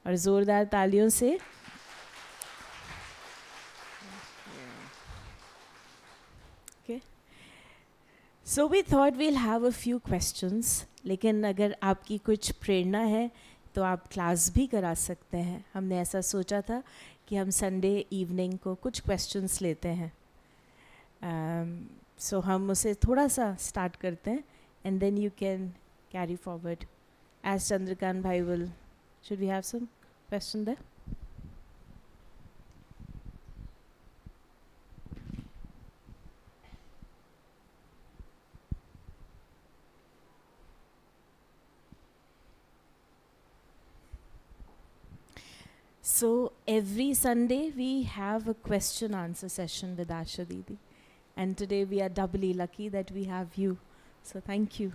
और ज़ोरदार तालियों से। Okay. So we thought we'll have a few questions, लेकिन अगर आपकी कुछ प्रेरणा है तो आप क्लास भी करा सकते हैं। हमने ऐसा सोचा था कि हम संडे इवनिंग को कुछ क्वेश्चंस लेते हैं। सो हम उसे थोड़ा सा स्टार्ट करते हैं and then you can carry forward as Chandrakant भाई will. Should we have some question there? So every Sunday we have a question answer session with Asha Didi, and today we are doubly lucky that we have you. So thank you.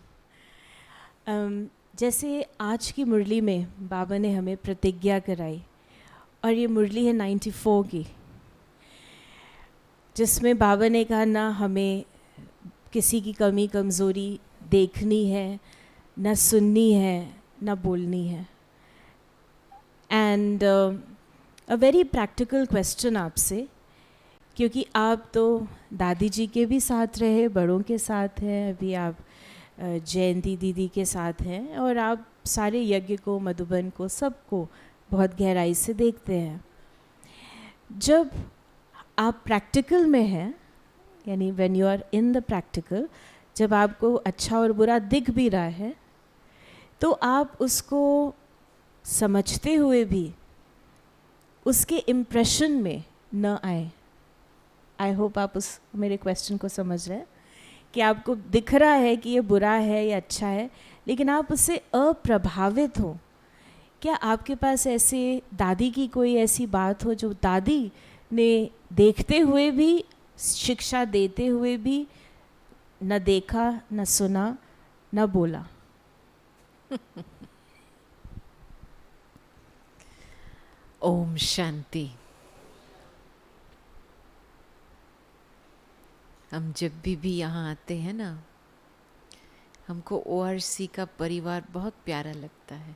जैसे आज की मुरली में बाबा ने हमें प्रतिज्ञा कराई, और ये मुरली है 94 की, जिसमें बाबा ने कहा ना हमें किसी की कमी कमज़ोरी देखनी है, ना सुननी है, ना बोलनी है। And a very practical question आपसे, क्योंकि आप तो दादी जी के भी साथ रहे, बड़ों के साथ हैं, अभी आप जयंती दीदी के साथ हैं, और आप सारे यज्ञ को, मधुबन को, सबको बहुत गहराई से देखते हैं। जब आप प्रैक्टिकल में हैं, यानी when you are in the practical, जब आपको अच्छा और बुरा दिख भी रहा है, तो आप उसको समझते हुए भी उसके इम्प्रेशन में न आए। आई होप आप उस मेरे क्वेश्चन को समझ रहे हैं कि आपको दिख रहा है कि ये बुरा है या अच्छा है, लेकिन आप उससे अप्रभावित हो। क्या आपके पास ऐसे दादी की कोई ऐसी बात हो जो दादी ने देखते हुए भी, शिक्षा देते हुए भी न देखा, न सुना, न बोला? ओम शांति। हम जब भी यहाँ आते हैं ना, हमको ORC का परिवार बहुत प्यारा लगता है।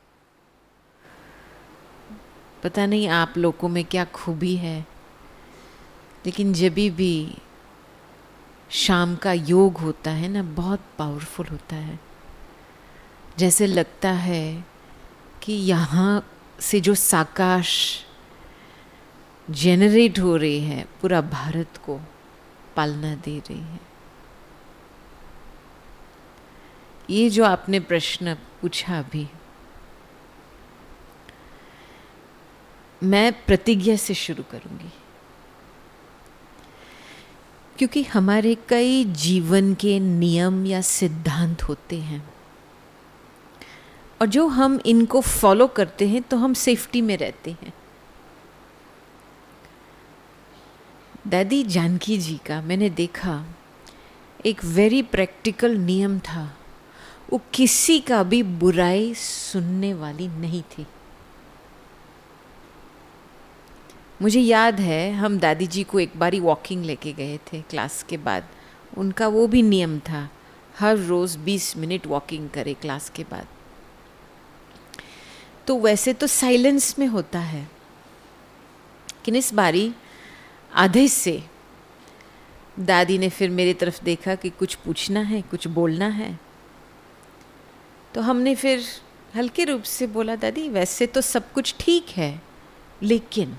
पता नहीं आप लोगों में क्या खूबी है, लेकिन जब भी शाम का योग होता है ना, बहुत पावरफुल होता है। जैसे लगता है कि यहाँ से जो साकाश जेनरेट हो रही है, पूरा भारत को पालना दे रही है। ये जो आपने प्रश्न पूछा अभी, मैं प्रतिज्ञा से शुरू करूंगी, क्योंकि हमारे कई जीवन के नियम या सिद्धांत होते हैं, और जो हम इनको फॉलो करते हैं तो हम सेफ्टी में रहते हैं। दादी जानकी जी का मैंने देखा एक वेरी प्रैक्टिकल नियम था, वो किसी का भी बुराई सुनने वाली नहीं थी। मुझे याद है हम दादी जी को एक बारी वॉकिंग लेके गए थे क्लास के बाद। उनका वो भी नियम था, हर रोज़ 20 मिनट वॉकिंग करे क्लास के बाद। तो वैसे तो साइलेंस में होता है, लेकिन इस बारी आधे से दादी ने फिर मेरी तरफ देखा कि कुछ पूछना है, कुछ बोलना है। तो हमने फिर हल्के रूप से बोला, दादी वैसे तो सब कुछ ठीक है, लेकिन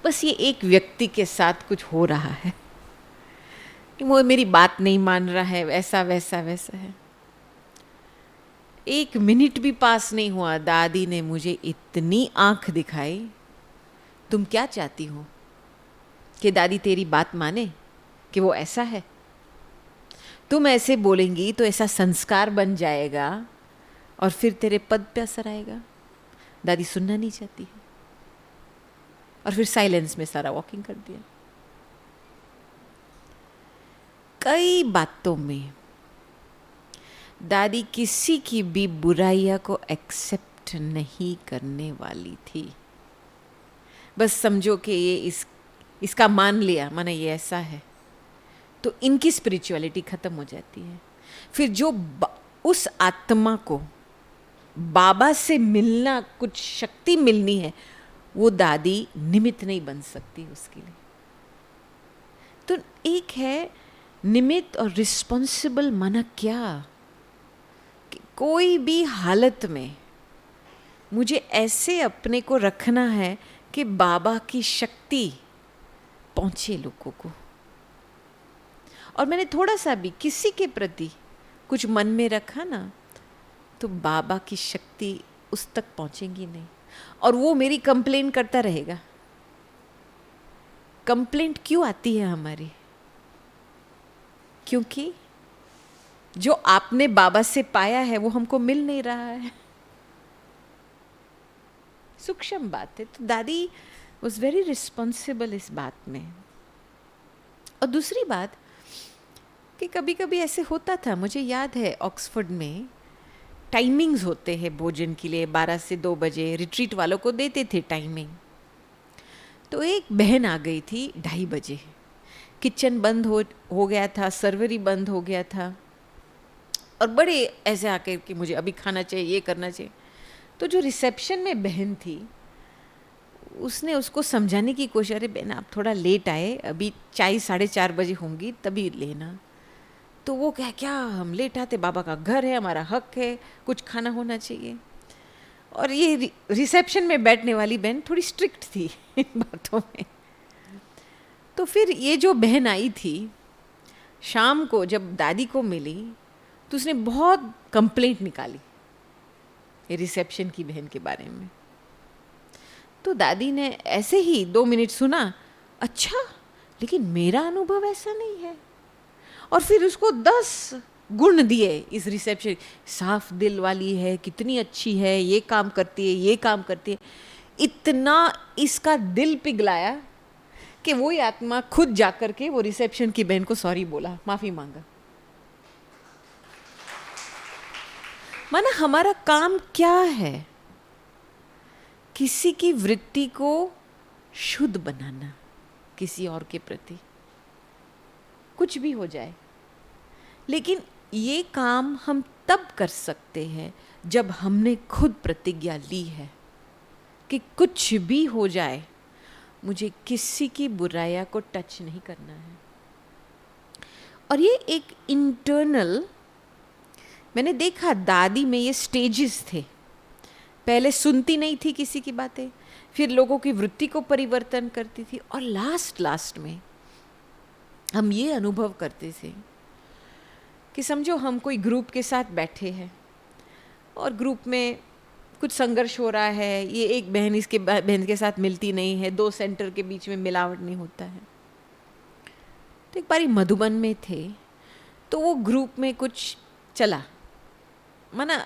बस ये एक व्यक्ति के साथ कुछ हो रहा है कि वो मेरी बात नहीं मान रहा है, ऐसा वैसा वैसा है। 1 मिनट भी पास नहीं हुआ, दादी ने मुझे इतनी आंख दिखाई, तुम क्या चाहती हो कि दादी तेरी बात माने कि वो ऐसा है? तुम ऐसे बोलेंगी तो ऐसा संस्कार बन जाएगा और फिर तेरे पद पे असर आएगा। दादी सुनना नहीं चाहती है, और फिर साइलेंस में सारा वॉकिंग कर दिया। कई बातों में दादी किसी की भी बुराइयां को एक्सेप्ट नहीं करने वाली थी। बस समझो कि ये इसका मान लिया, माने ये ऐसा है, तो इनकी स्पिरिचुअलिटी खत्म हो जाती है। फिर जो उस आत्मा को बाबा से मिलना, कुछ शक्ति मिलनी है, वो दादी निमित्त नहीं बन सकती उसके लिए। तो एक है निमित्त और रिस्पॉन्सिबल माना क्या, कि कोई भी हालत में मुझे ऐसे अपने को रखना है कि बाबा की शक्ति पहुंचे लोगों को। और मैंने थोड़ा सा भी किसी के प्रति कुछ मन में रखा ना, तो बाबा की शक्ति उस तक पहुंचेगी नहीं, और वो मेरी कंप्लेन करता रहेगा। कंप्लेंट क्यों आती है हमारी? क्योंकि जो आपने बाबा से पाया है वो हमको मिल नहीं रहा है। सूक्ष्म बात है। तो दादी वॉज वेरी रिस्पॉन्सिबल इस बात में। और दूसरी बात कि कभी कभी ऐसे होता था, मुझे याद है ऑक्सफोर्ड में टाइमिंग्स होते हैं भोजन के लिए, 12 से 2 बजे रिट्रीट वालों को देते थे टाइमिंग। तो एक बहन आ गई थी 2:30 बजे, किचन बंद हो गया था, सर्वरी बंद हो गया था, और बड़े ऐसे आकर कि मुझे अभी खाना चाहिए, ये करना चाहिए। तो जो रिसेप्शन में बहन थी उसने उसको समझाने की कोशिश, अरे बहन आप थोड़ा लेट आए, अभी चाय 4:30 बजे होंगी तभी लेना। तो वो क्या हम लेट आते, बाबा का घर है, हमारा हक है, कुछ खाना होना चाहिए। और ये रिसेप्शन में बैठने वाली बहन थोड़ी स्ट्रिक्ट थी इन बातों में। तो फिर ये जो बहन आई थी शाम को जब दादी को मिली, तो उसने बहुत कंप्लेंट निकाली ये रिसेप्शन की बहन के बारे में। तो दादी ने ऐसे ही 2 मिनट सुना, अच्छा लेकिन मेरा अनुभव ऐसा नहीं है। और फिर उसको 10 गुण दिए इस रिसेप्शन, साफ दिल वाली है, कितनी अच्छी है, ये काम करती है, ये काम करती है। इतना इसका दिल पिघलाया कि वही आत्मा खुद जाकर के वो रिसेप्शन की बहन को सॉरी बोला, माफी मांगा। माना हमारा काम क्या है? किसी की वृत्ति को शुद्ध बनाना किसी और के प्रति, कुछ भी हो जाए। लेकिन ये काम हम तब कर सकते हैं जब हमने खुद प्रतिज्ञा ली है कि कुछ भी हो जाए मुझे किसी की बुराइयां को टच नहीं करना है। और ये एक इंटरनल, मैंने देखा दादी में ये स्टेजेस थे। पहले सुनती नहीं थी किसी की बातें, फिर लोगों की वृत्ति को परिवर्तन करती थी, और लास्ट में हम ये अनुभव करते थे कि समझो हम कोई ग्रुप के साथ बैठे हैं और ग्रुप में कुछ संघर्ष हो रहा है, ये एक बहन इसके बहन के साथ मिलती नहीं है, 2 सेंटर के बीच में मिलावट नहीं होता है। तो एक बारी मधुबन में थे, तो वो ग्रुप में कुछ चला, माना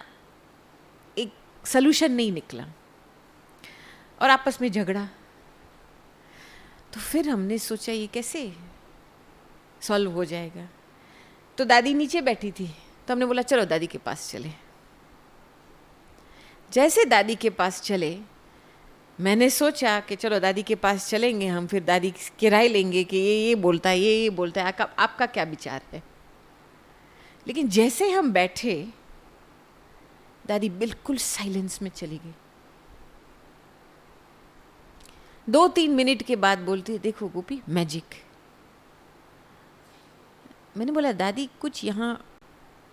एक सलूशन नहीं निकला और आपस में झगड़ा। तो फिर हमने सोचा ये कैसे सॉल्व हो जाएगा। तो दादी नीचे बैठी थी, तो हमने बोला चलो दादी के पास चले। जैसे दादी के पास चले, मैंने सोचा कि चलो दादी के पास चलेंगे हम, फिर दादी की राय लेंगे कि ये बोलता है, ये बोलता है, आपका क्या विचार है। लेकिन जैसे हम बैठे, दादी बिल्कुल साइलेंस में चली गई। 2-3 मिनट के बाद बोलती है, देखो गोपी मैजिक। मैंने बोला दादी कुछ यहाँ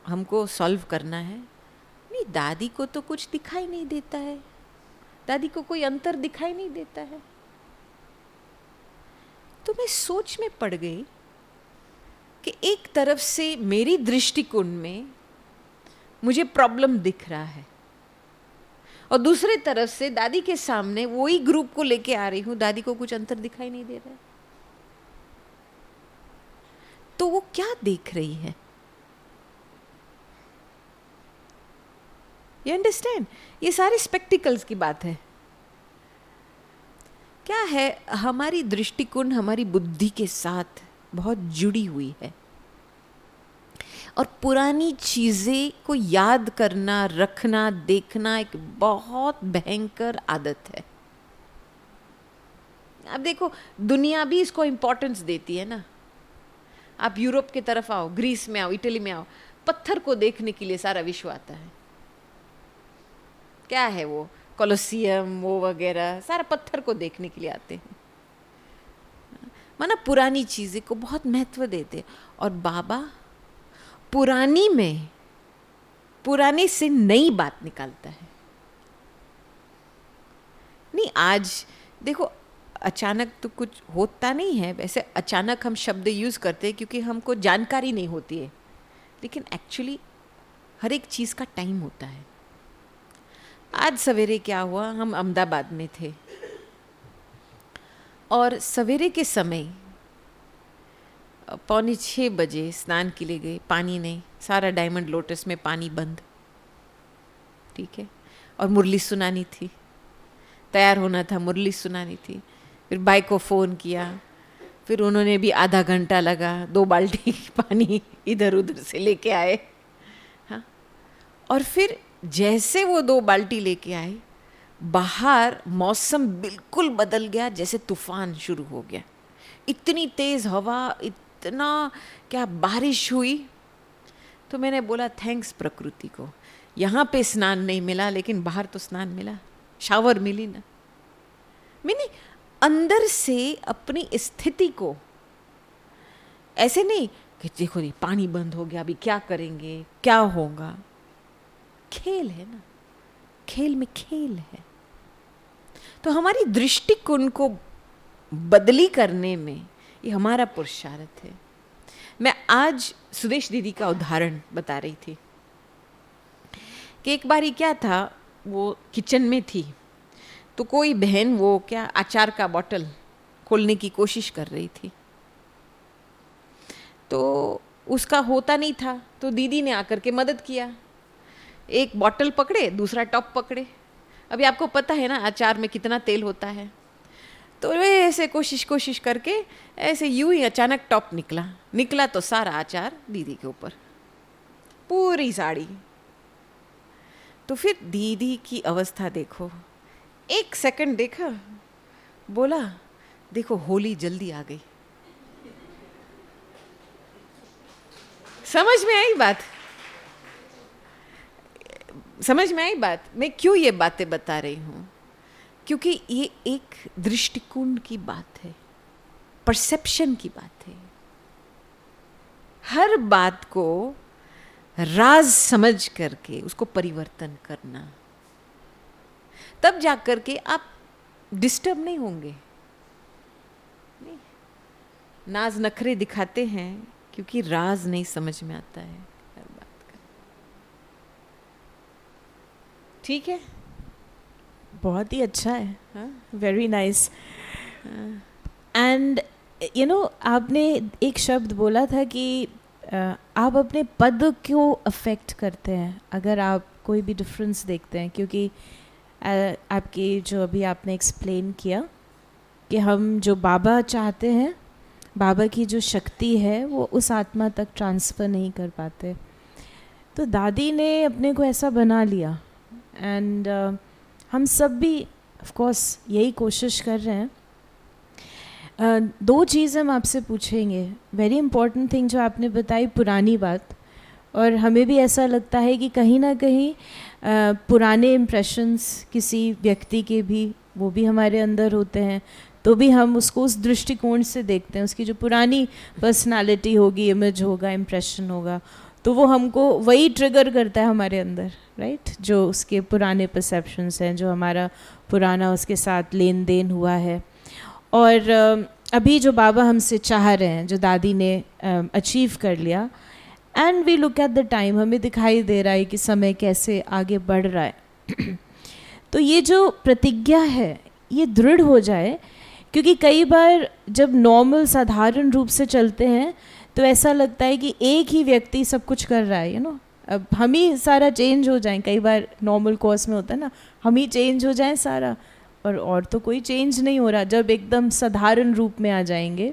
हमको सॉल्व करना है। नहीं, दादी को तो कुछ दिखाई नहीं देता है, दादी को कोई अंतर दिखाई नहीं देता है। तो मैं सोच में पड़ गई कि एक तरफ से मेरी दृष्टिकोण में मुझे प्रॉब्लम दिख रहा है, और दूसरे तरफ से दादी के सामने वही ग्रुप को लेके आ रही हूँ, दादी को कुछ अंतर दिखाई नहीं दे रहा है। तो वो क्या देख रही है? You understand? ये सारे स्पेक्टिकल्स की बात है। क्या है, हमारी दृष्टिकोण हमारी बुद्धि के साथ बहुत जुड़ी हुई है, और पुरानी चीजें को याद करना, रखना, देखना एक बहुत भयंकर आदत है। अब देखो दुनिया भी इसको इम्पोर्टेंस देती है ना। आप यूरोप की तरफ आओ, ग्रीस में आओ, इटली में आओ, पत्थर को देखने के लिए सारा विश्व आता है। क्या है वो कोलोसियम वो वगैरह, सारा पत्थर को देखने के लिए आते हैं। माना पुरानी चीज़ें को बहुत महत्व देते, और बाबा पुरानी में पुराने से नई बात निकालता है। नहीं, आज देखो अचानक तो कुछ होता नहीं है, वैसे अचानक हम शब्द यूज़ करते हैं क्योंकि हमको जानकारी नहीं होती है, लेकिन एक्चुअली हर एक चीज़ का टाइम होता है। आज सवेरे क्या हुआ, हम अहमदाबाद में थे और सवेरे के समय 5:45 बजे स्नान के लिए गए, पानी नहीं, सारा डायमंड लोटस में पानी बंद, ठीक है, और मुरली सुनानी थी, तैयार होना था, मुरली सुनानी थी। फिर भाई को फ़ोन किया, फिर उन्होंने भी आधा घंटा लगा, 2 बाल्टी पानी इधर उधर से लेके आए, हाँ। और फिर जैसे वो 2 बाल्टी लेके आए, बाहर मौसम बिल्कुल बदल गया, जैसे तूफान शुरू हो गया, इतनी तेज़ हवा, इतना क्या बारिश हुई। तो मैंने बोला थैंक्स प्रकृति को, यहाँ पे स्नान नहीं मिला लेकिन बाहर तो स्नान मिला, शावर मिली ना। मैंने अंदर से अपनी स्थिति को, ऐसे नहीं कि देखो नहीं पानी बंद हो गया, अभी क्या करेंगे, क्या होगा। खेल है ना, खेल में खेल है। तो हमारी दृष्टिकोण को बदली करने में ये हमारा पुरुषार्थ है। मैं आज सुदेश दीदी का उदाहरण बता रही थी कि एक बारी क्या था, वो किचन में थी तो कोई बहन वो क्या अचार का बॉटल खोलने की कोशिश कर रही थी, तो उसका होता नहीं था, तो दीदी ने आकर के मदद किया। एक बॉटल पकड़े, दूसरा टॉप पकड़े। अभी आपको पता है ना अचार में कितना तेल होता है, तो वे ऐसे कोशिश करके ऐसे यूं ही अचानक टॉप निकला तो सारा अचार दीदी के ऊपर, पूरी साड़ी। तो फिर दीदी की अवस्था देखो, 1 सेकंड देखा, बोला देखो होली जल्दी आ गई। समझ में आई बात? समझ में आई बात? मैं क्यों ये बातें बता रही हूँ? क्योंकि ये एक दृष्टिकोण की बात है, परसेप्शन की बात है। हर बात को राज समझ करके उसको परिवर्तन करना, तब जाकर के आप डिस्टर्ब नहीं होंगे। नहीं, नाज नखरे दिखाते हैं क्योंकि राज नहीं समझ में आता है हर बात का। ठीक है, बहुत ही अच्छा है, very nice. And you know आपने एक शब्द बोला था कि आप अपने पद को अफेक्ट करते हैं अगर आप कोई भी डिफरेंस देखते हैं, क्योंकि आपके जो अभी आपने एक्सप्लेन किया कि हम जो बाबा चाहते हैं, बाबा की जो शक्ति है वो उस आत्मा तक ट्रांसफ़र नहीं कर पाते। तो दादी ने अपने को ऐसा बना लिया, एंड हम सब भी ऑफ कोर्स यही कोशिश कर रहे हैं। 2 चीज़ हम आपसे पूछेंगे। वेरी इम्पॉर्टेंट थिंग जो आपने बताई, पुरानी बात, और हमें भी ऐसा लगता है कि कहीं ना कहीं पुराने इम्प्रेशंस किसी व्यक्ति के भी, वो भी हमारे अंदर होते हैं, तो भी हम उसको उस दृष्टिकोण से देखते हैं। उसकी जो पुरानी पर्सनालिटी होगी, इमेज होगा, इम्प्रेशन होगा, तो वो हमको वही ट्रिगर करता है हमारे अंदर, राइट? जो उसके पुराने परसेप्शंस हैं, जो हमारा पुराना उसके साथ लेन देन हुआ है। और अभी जो बाबा हमसे चाह रहे हैं, जो दादी ने अचीव कर लिया, and we look at the time, हमें दिखाई दे रहा है कि समय कैसे आगे बढ़ रहा है। तो ये जो प्रतिज्ञा है ये दृढ़ हो जाए, क्योंकि कई बार जब नॉर्मल साधारण रूप से चलते हैं तो ऐसा लगता है कि एक ही व्यक्ति सब कुछ कर रहा है, यू नो, अब हम ही सारा चेंज हो जाएं। कई बार नॉर्मल कोर्स में होता है ना, हम ही चेंज हो जाएं सारा, और तो कोई चेंज नहीं हो रहा। जब एकदम साधारण रूप में आ जाएंगे,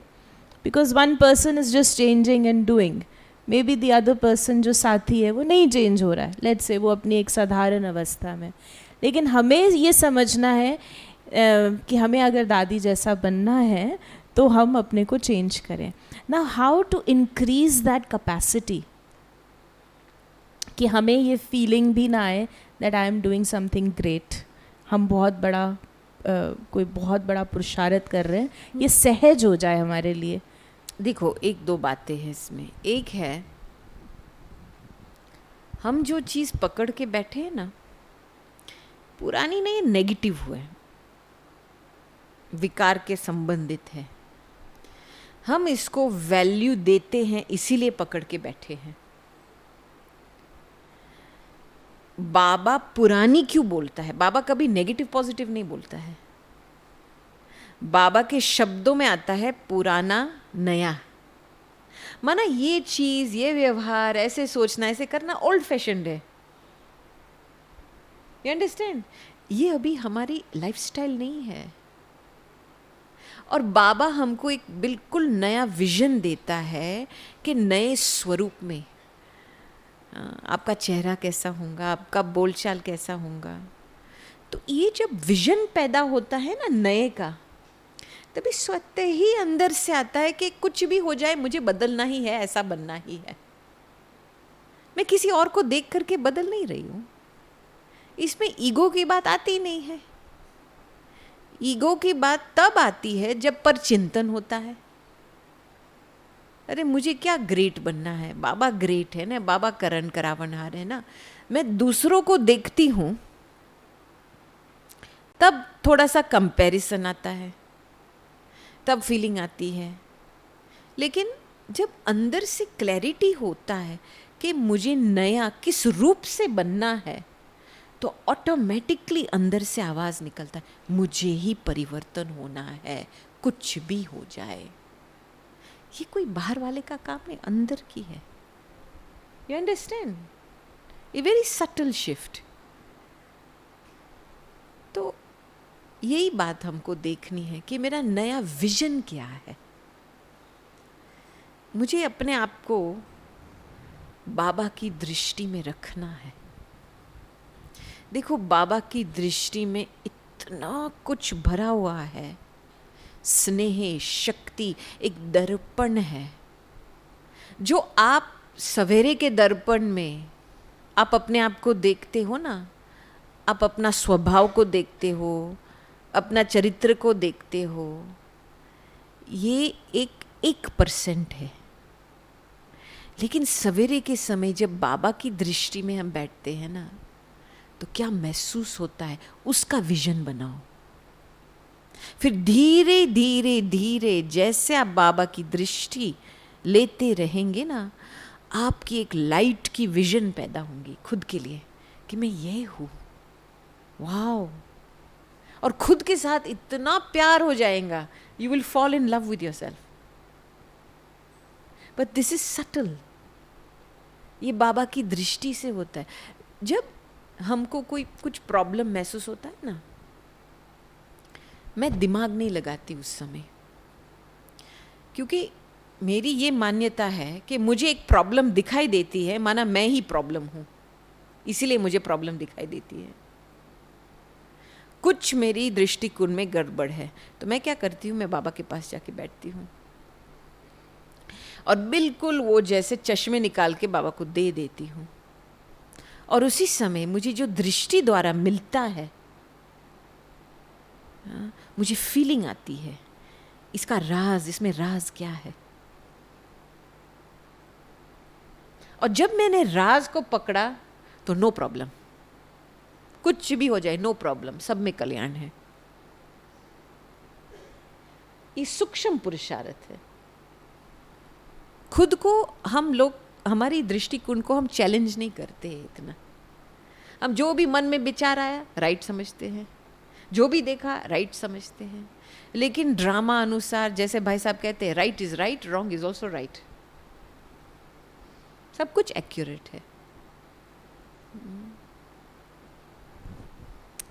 because one person is just changing and doing, may be the other person जो साथी है वो नहीं चेंज हो रहा है, लेट्स से वो अपनी एक साधारण अवस्था में। लेकिन हमें ये समझना है कि हमें अगर दादी जैसा बनना है तो हम अपने को चेंज करें ना। How to increase that capacity कि हमें ये फीलिंग भी ना आए that I am doing something great, हम बहुत बड़ा कोई बहुत बड़ा पुरुषार्थ कर रहे हैं, ये सहज हो जाए हमारे लिए। देखो, एक दो बातें हैं इसमें। एक है, हम जो चीज़ पकड़ के बैठे हैं ना, पुरानी नहीं, नेगेटिव हुए, विकार के संबंधित है, हम इसको वैल्यू देते हैं इसीलिए पकड़ के बैठे हैं। बाबा पुरानी क्यों बोलता है? बाबा कभी नेगेटिव पॉजिटिव नहीं बोलता है। बाबा के शब्दों में आता है पुराना नया। माना ये चीज, ये व्यवहार, ऐसे सोचना, ऐसे करना ओल्ड फैशन्ड है। You understand? ये अभी हमारी लाइफस्टाइल नहीं है। और बाबा हमको एक बिल्कुल नया विजन देता है कि नए स्वरूप में आपका चेहरा कैसा होगा, आपका बोलचाल कैसा होगा। तो ये जब विजन पैदा होता है ना नए का, तभी स्वतः ही अंदर से आता है कि कुछ भी हो जाए मुझे बदलना ही है, ऐसा बनना ही है। मैं किसी और को देख करके बदल नहीं रही हूँ। इसमें ईगो की बात आती नहीं है। ईगो की बात तब आती है जब पर चिंतन होता है। अरे मुझे क्या ग्रेट बनना है, बाबा ग्रेट है ना, बाबा करण करावनहार है ना। मैं दूसरों को देखती हूँ तब थोड़ा सा कंपैरिजन आता है, तब फीलिंग आती है। लेकिन जब अंदर से क्लैरिटी होता है कि मुझे नया किस रूप से बनना है, तो ऑटोमेटिकली अंदर से आवाज निकलता है, मुझे ही परिवर्तन होना है, कुछ भी हो जाए। ये कोई बाहर वाले का काम नहीं, अंदर की है। You understand? A very subtle shift. तो यही बात हमको देखनी है कि मेरा नया विजन क्या है। मुझे अपने आप को बाबा की दृष्टि में रखना है। देखो, बाबा की दृष्टि में इतना कुछ भरा हुआ है, स्नेह, शक्ति, एक दर्पण है। जो आप सवेरे के दर्पण में आप अपने आप को देखते हो ना, आप अपना स्वभाव को देखते हो, अपना चरित्र को देखते हो, ये 1% है। लेकिन सवेरे के समय जब बाबा की दृष्टि में हम बैठते हैं ना, तो क्या महसूस होता है, उसका विजन बनाओ। फिर धीरे धीरे धीरे जैसे आप बाबा की दृष्टि लेते रहेंगे ना, आपकी एक लाइट की विजन पैदा होंगी खुद के लिए कि मैं ये हूँ। वाओ! और खुद के साथ इतना प्यार हो जाएगा, you will fall in love with yourself. But this is subtle. ये बाबा की दृष्टि से होता है। जब हमको कोई कुछ प्रॉब्लम महसूस होता है ना, मैं दिमाग नहीं लगाती उस समय, क्योंकि मेरी ये मान्यता है कि मुझे एक प्रॉब्लम दिखाई देती है, माना मैं ही प्रॉब्लम हूँ, इसीलिए मुझे प्रॉब्लम दिखाई देती है। कुछ मेरी दृष्टिकोण में गड़बड़ है, तो मैं क्या करती हूँ, मैं बाबा के पास जाके बैठती हूँ और बिल्कुल वो जैसे चश्मे निकाल के बाबा को दे देती हूँ। और उसी समय मुझे जो दृष्टि द्वारा मिलता है, मुझे फीलिंग आती है, इसका राज, इसमें राज क्या है। और जब मैंने राज को पकड़ा तो नो प्रॉब्लम, कुछ भी हो जाए नो प्रॉब्लम, सब में कल्याण है। ये सूक्ष्म पुरुषार्थ है। खुद को हम लोग, हमारी दृष्टिकोण को हम चैलेंज नहीं करते हैं इतना। हम जो भी मन में विचार आया राइट समझते हैं, जो भी देखा राइट समझते हैं। लेकिन ड्रामा अनुसार, जैसे भाई साहब कहते हैं, right is right, wrong is also right, सब कुछ एक्यूरेट है।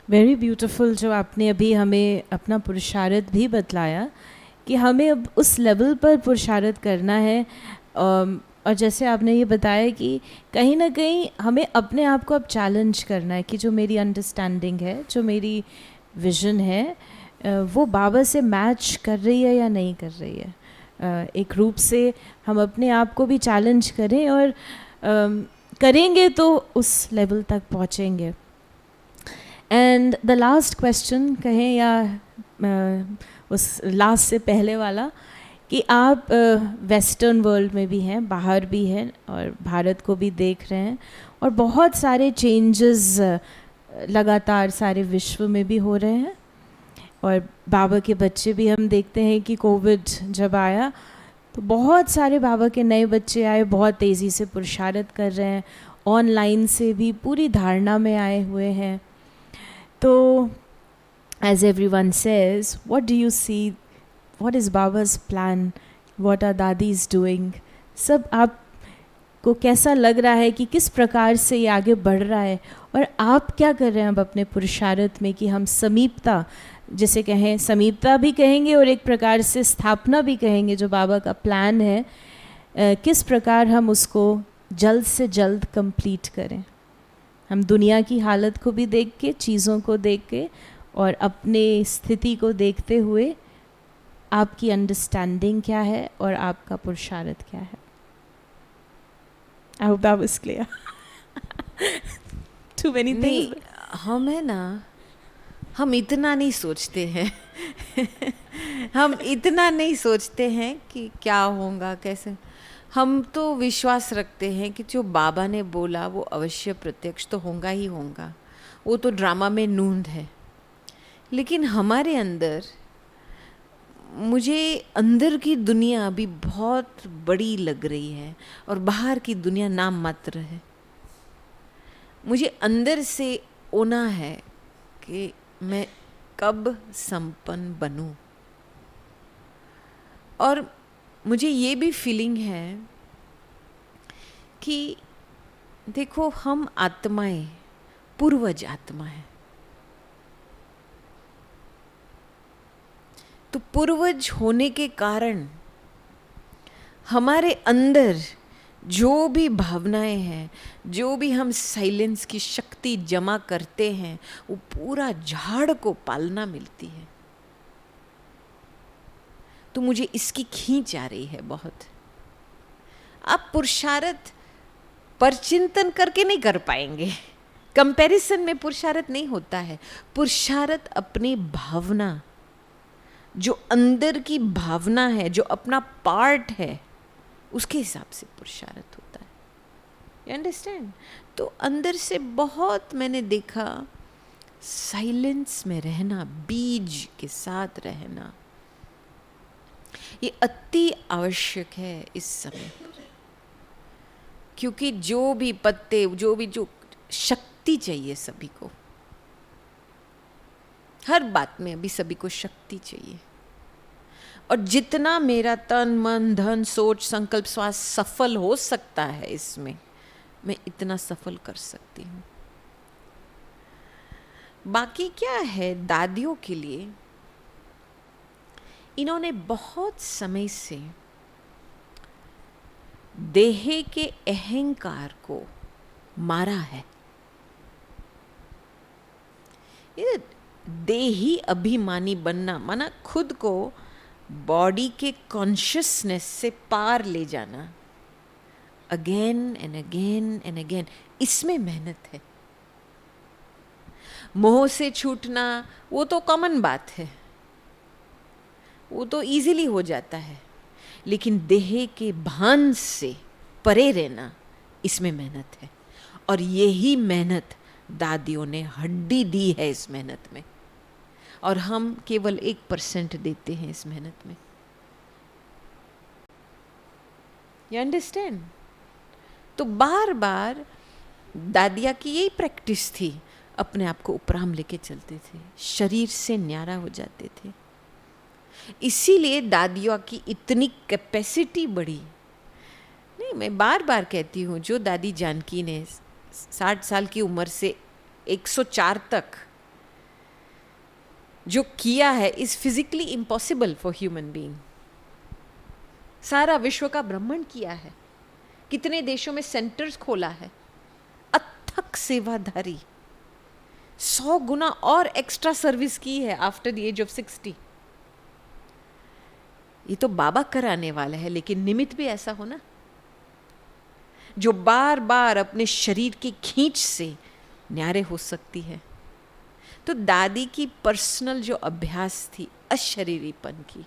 वेरी ब्यूटीफुल जो आपने अभी हमें अपना पुरुषार्थ भी बतलाया कि हमें अब उस लेवल पर पुरुषार्थ करना है। और जैसे आपने ये बताया कि कहीं ना कहीं हमें अपने आप को अब चैलेंज करना है कि जो मेरी अंडरस्टैंडिंग है, जो मेरी विजन है, वो बाबा से मैच कर रही है या नहीं कर रही है। एक रूप से हम अपने आप को भी चैलेंज करें और करेंगे तो उस लेवल तक पहुँचेंगे। एंड द लास्ट क्वेश्चन कहें या उस लास्ट से पहले वाला, कि आप वेस्टर्न वर्ल्ड में भी हैं, बाहर भी हैं और भारत को भी देख रहे हैं, और बहुत सारे चेंजेस लगातार सारे विश्व में भी हो रहे हैं, और बाबा के बच्चे भी हम देखते हैं कि कोविड जब आया तो बहुत सारे बाबा के नए बच्चे आए, बहुत तेज़ी से पुरुषार्थ कर रहे हैं, ऑनलाइन से भी पूरी धारणा में आए हुए हैं. तो as everyone says, what do you see? What is Baba's plan? What are Dadis doing? सब आपको कैसा लग रहा है कि किस प्रकार से ये आगे बढ़ रहा है, और आप क्या कर रहे हैं अब अपने पुरुषार्थ में कि हम समीपता, जिसे कहें समीपता भी कहेंगे और एक प्रकार से स्थापना भी कहेंगे, जो बाबा का प्लान है, किस प्रकार हम उसको जल्द से जल्द कंप्लीट करें. हम दुनिया की हालत को भी देख के, चीज़ों को देख के और अपने स्थिति को देखते हुए आपकी अंडरस्टैंडिंग क्या है और आपका पुरुषार्थ क्या है. I hope that was clear. Too many things. हम है ना, हम इतना नहीं सोचते हैं. हम इतना नहीं सोचते हैं कि क्या होगा कैसे. हम तो विश्वास रखते हैं कि जो बाबा ने बोला वो अवश्य प्रत्यक्ष तो होगा ही होगा. वो तो ड्रामा में नूंद है. लेकिन हमारे अंदर, मुझे अंदर की दुनिया अभी बहुत बड़ी लग रही है और बाहर की दुनिया नाम मात्र है. मुझे अंदर से होना है कि मैं कब संपन्न बनूं. और मुझे ये भी फीलिंग है कि देखो, हम आत्माएं, पूर्वज आत्मा है. तो पूर्वज होने के कारण हमारे अंदर जो भी भावनाएं हैं, जो भी हम साइलेंस की शक्ति जमा करते हैं, वो पूरा झाड़ को पालना मिलती है. तो मुझे इसकी खींच आ रही है बहुत. आप पुरुषार्थ परचिंतन करके नहीं कर पाएंगे. कंपैरिजन में पुरुषार्थ नहीं होता है. पुरुषार्थ अपनी भावना, जो अंदर की भावना है, जो अपना पार्ट है, उसके हिसाब से पुरुषार्थ होता है. You understand. तो अंदर से बहुत मैंने देखा, साइलेंस में रहना, बीज के साथ रहना, ये अति आवश्यक है इस समय. क्योंकि जो भी पत्ते, जो शक्ति चाहिए सभी को, हर बात में अभी सभी को शक्ति चाहिए. और जितना मेरा तन मन धन सोच संकल्प श्वास सफल हो सकता है इसमें, मैं इतना सफल कर सकती हूँ. बाकी क्या है, दादियों के लिए इन्होंने बहुत समय से देह के अहंकार को मारा है. ये देही अभिमानी बनना माना खुद को बॉडी के कॉन्शियसनेस से पार ले जाना, again and again and again. इसमें मेहनत है. मोह से छूटना वो तो कॉमन बात है, वो तो इजीली हो जाता है. लेकिन देह के भान से परे रहना, इसमें मेहनत है. और यही मेहनत दादियों ने हड्डी दी है इस मेहनत में, और हम केवल 1% देते हैं इस मेहनत में. You understand. तो बार बार दादिया की यही प्रैक्टिस थी, अपने आप को उपराम लेके चलते थे, शरीर से न्यारा हो जाते थे. इसीलिए दादियों की इतनी कैपेसिटी बढ़ी. नहीं, मैं बार बार कहती हूँ, जो दादी जानकी ने 60 साल की उम्र से 104 तक जो किया है, is physically impossible for human being. सारा विश्व का भ्रमण किया है, कितने देशों में सेंटर्स खोला है, अथक सेवाधारी, 100 गुना और एक्स्ट्रा सर्विस की है आफ्टर द एज ऑफ 60. ये तो बाबा कराने वाला है, लेकिन निमित्त भी ऐसा होना जो बार बार अपने शरीर की खींच से न्यारे हो सकती है. तो दादी की पर्सनल जो अभ्यास थी अशरीरीपन की,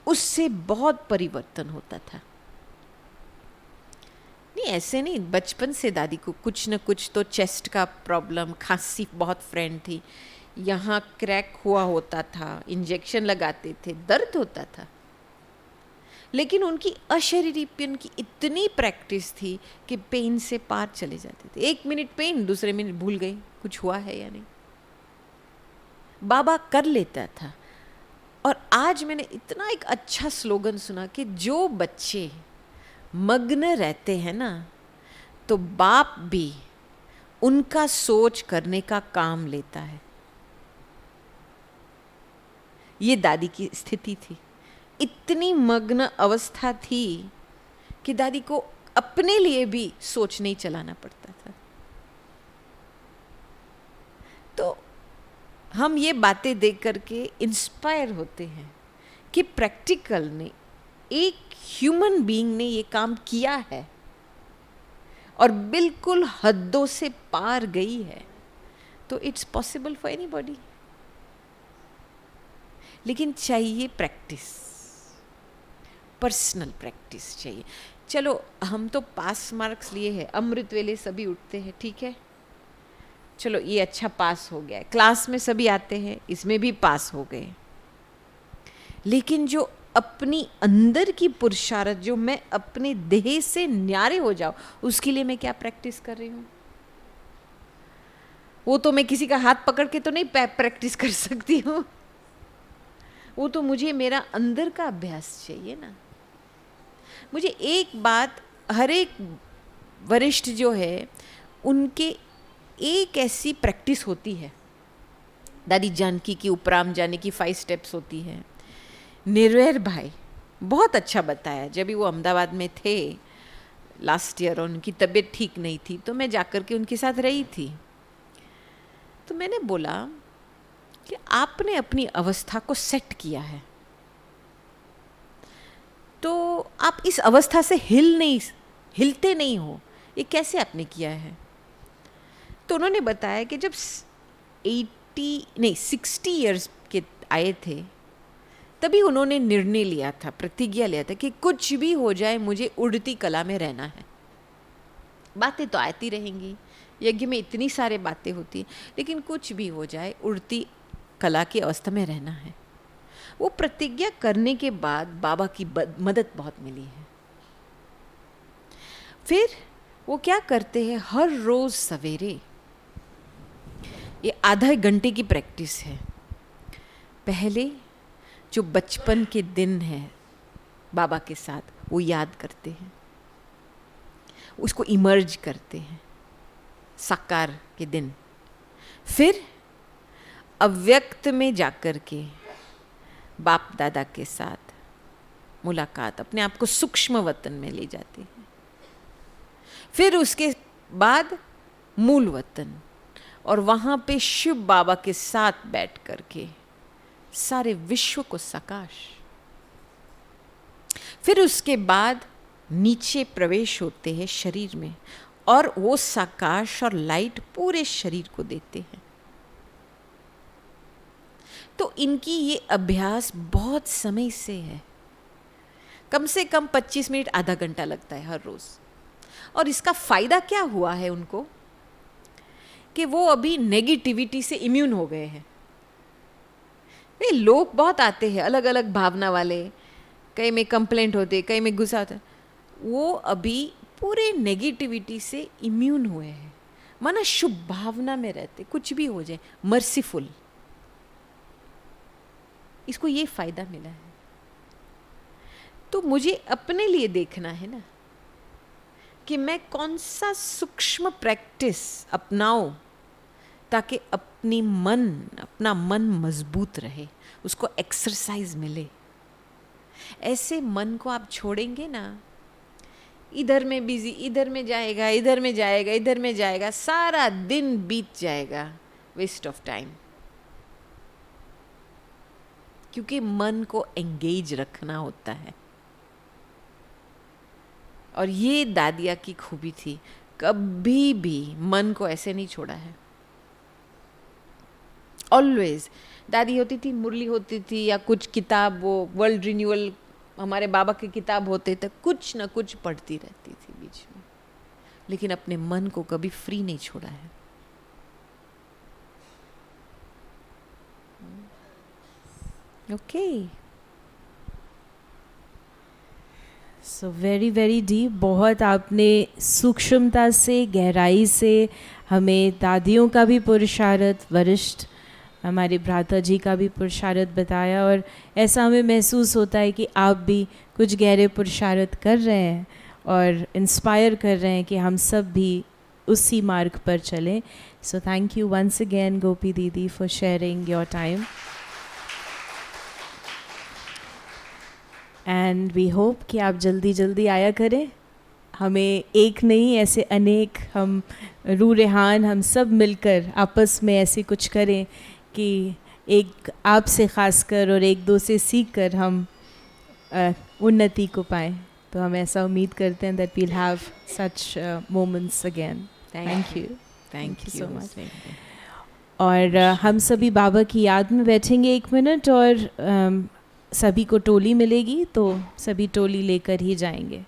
उससे बहुत परिवर्तन होता था। नहीं, ऐसे नहीं, बचपन से दादी को कुछ न कुछ तो चेस्ट का प्रॉब्लम, खांसी बहुत फ्रेंड थी, यहाँ क्रैक हुआ होता था, इंजेक्शन लगाते थे, दर्द होता था, लेकिन उनकी अशरीरीपन की इतनी प्रैक्टिस थी कि पेन से पार चले जाते थे। 1 मिनट पेन, दूसरे मिनट भूल गई कुछ हुआ है या नहीं। बाबा कर लेता था। और आज मैंने इतना एक अच्छा स्लोगन सुना कि जो बच्चे मग्न रहते हैं ना, तो बाप भी उनका सोच करने का काम लेता है। ये दादी की स्थिति थी। इतनी मग्न अवस्था थी कि दादी को अपने लिए भी सोच नहीं चलाना पड़ता था। तो हम ये बातें देख करके इंस्पायर होते हैं कि प्रैक्टिकल ने, एक ह्यूमन बीइंग ने ये काम किया है और बिल्कुल हदों से पार गई है, तो इट्स पॉसिबल फॉर एनीबॉडी। लेकिन चाहिए प्रैक्टिस, पर्सनल प्रैक्टिस चाहिए। चलो, हम तो पास मार्क्स लिए हैं, अमृत वेले सभी उठते हैं, ठीक है, चलो ये अच्छा पास हो गया, क्लास में सभी आते हैं, इसमें भी पास हो गए। लेकिन जो अपनी अंदर की पुरुषार्थ, जो मैं अपने देह से न्यारे हो जाऊं, उसके लिए मैं क्या प्रैक्टिस कर रही हूँ? वो तो मैं किसी का हाथ पकड़ के तो नहीं प्रैक्टिस कर सकती हूँ, वो तो मुझे मेरा अंदर का अभ्यास चाहिए ना। मुझे एक बात, हर एक वरिष्ठ जो है उनके एक ऐसी प्रैक्टिस होती है, दादी जानकी की उपराम जाने की 5 स्टेप्स होती है। निर्वैर भाई बहुत अच्छा बताया, जब भी वो अहमदाबाद में थे लास्ट ईयर और उनकी तबीयत ठीक नहीं थी, तो मैं जाकर के उनके साथ रही थी। तो मैंने बोला कि आपने अपनी अवस्था को सेट किया है, तो आप इस अवस्था से हिलते नहीं हो, ये कैसे आपने किया है? तो उन्होंने बताया कि जब 60 इयर्स के आए थे, तभी उन्होंने निर्णय लिया था, प्रतिज्ञा लिया था कि कुछ भी हो जाए मुझे उड़ती कला में रहना है। बातें तो आती रहेंगी, यज्ञ में इतनी सारी बातें होती हैं, लेकिन कुछ भी हो जाए उड़ती कला की अवस्था में रहना है। वो प्रतिज्ञा करने के बाद बाबा की मदद बहुत मिली है। फिर वो क्या करते हैं, हर रोज सवेरे, ये आधा घंटे की प्रैक्टिस है, पहले जो बचपन के दिन है बाबा के साथ वो याद करते हैं, उसको इमर्ज करते हैं, साकार के दिन। फिर अव्यक्त में जाकर के बाप दादा के साथ मुलाकात, अपने आप को सूक्ष्म वतन में ले जाते हैं। फिर उसके बाद मूल वतन, और वहाँ पे शिव बाबा के साथ बैठ करके सारे विश्व को सकाश। फिर उसके बाद नीचे प्रवेश होते हैं शरीर में, और वो सकाश और लाइट पूरे शरीर को देते हैं। तो इनकी ये अभ्यास बहुत समय से है, कम से कम 25 मिनट, आधा घंटा लगता है हर रोज। और इसका फायदा क्या हुआ है उनको कि वो अभी नेगेटिविटी से इम्यून हो गए हैं। ये लोग बहुत आते हैं अलग अलग भावना वाले, कई में कंप्लेंट होते, कई में गुस्सा होता है, वो अभी पूरे नेगेटिविटी से इम्यून हुए हैं, माना शुभ भावना में रहते, कुछ भी हो जाए मर्सीफुल। इसको ये फायदा मिला है। तो मुझे अपने लिए देखना है ना कि मैं कौन सा सूक्ष्म प्रैक्टिस अपनाऊं ताकि अपना मन मजबूत रहे, उसको एक्सरसाइज मिले। ऐसे मन को आप छोड़ेंगे ना, इधर में बिजी, इधर में जाएगा, इधर में जाएगा, इधर में जाएगा, सारा दिन बीत जाएगा, वेस्ट ऑफ टाइम। क्योंकि मन को एंगेज रखना होता है। और ये दादिया की खूबी थी, कभी भी मन को ऐसे नहीं छोड़ा है। ऑलवेज। दादी होती थी, मुरली होती थी, या कुछ किताब, वो वर्ल्ड रिन्यूअल हमारे बाबा की किताब होते थे, कुछ ना कुछ पढ़ती रहती थी बीच में, लेकिन अपने मन को कभी फ्री नहीं छोड़ा है। Okay, so very very deep, बहुत आपने सूक्ष्मता से, गहराई से हमें दादियों का भी पुरुषार्थ, वरिष्ठ हमारे भ्राता जी का भी पुरुषार्थ बताया, और ऐसा हमें महसूस होता है कि आप भी कुछ गहरे पुरुषार्थ कर रहे हैं और इंस्पायर कर रहे हैं कि हम सब भी उसी मार्ग पर चलें। So thank you once again Gopi दीदी for sharing your time, and we hope कि आप जल्दी जल्दी आया करें। हमें एक नहीं, ऐसे अनेक, हम रूह रेहान हम सब मिलकर आपस में ऐसे कुछ करें कि एक आपसे खासकर और एक दो से सीख कर हम उन्नति को पाएँ। तो हम ऐसा उम्मीद करते हैं that we'll have such moments again. Thank you so much. और हम सभी बाबा की याद में बैठेंगे 1 मिनट, और सभी को टोली मिलेगी तो सभी टोली लेकर ही जाएंगे।